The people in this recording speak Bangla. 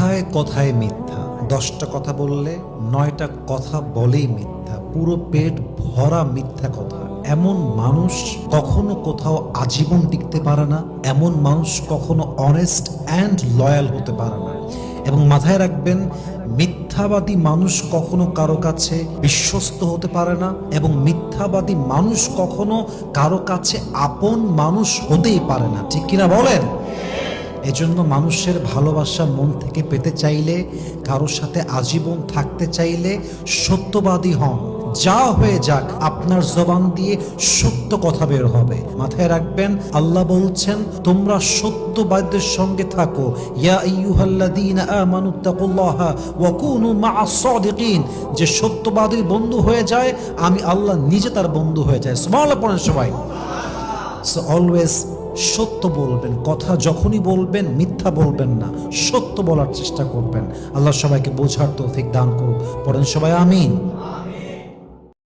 কথায় কথায় মিথ্যা। 10টা কথা বললে 9টা কথা বলেই মিথ্যা, পুরো পেট ভরা মিথ্যা কথা। এমন মানুষ কখনো কোথাও আজীবন টিকতে পারে না, এমন মানুষ কখনো অনেস্ট অ্যান্ড লয়াল হতে পারে না। এবং মাথায় রাখবেন, মিথ্যাবাদী মানুষ কখনো কারো কাছে বিশ্বস্ত হতে পারে না, এবং মিথ্যাবাদী মানুষ কখনো কারো কাছে আপন মানুষ হতেই পারে না। ঠিক কিনা বলেন? এজন্য মানুষের ভালোবাসা মন থেকে পেতে চাইলে, কারোর সাথে আজীবন থাকতে চাইলে সত্যবাদী হন। যা হয়ে যাক, আপনার জবান দিয়ে সত্য কথা বের হবে। মাথায় রাখবেন, আল্লাহ বলছেন তোমরা সত্যবাদীদের সঙ্গে থাকো। ইয়া আইয়ুহাল্লাযীনা আমানুত্তাকুল্লাহা ওয়া কুনু মা'আস সাদিকিন। যে সত্যবাদীর বন্ধু হয়ে যায়, আমি আল্লাহ নিজে তার বন্ধু হয়ে যায়। সুবহানাল্লাহ পড়েন সবাই। সো অলওয়েজ সত্য বলবেন, কথা যখনই বলবেন মিথ্যা বলবেন না, সত্য বলার চেষ্টা করবেন। আল্লাহ সবাইকে বোঝার তৌফিক দান করুন। পড়েন সবাই আমিন।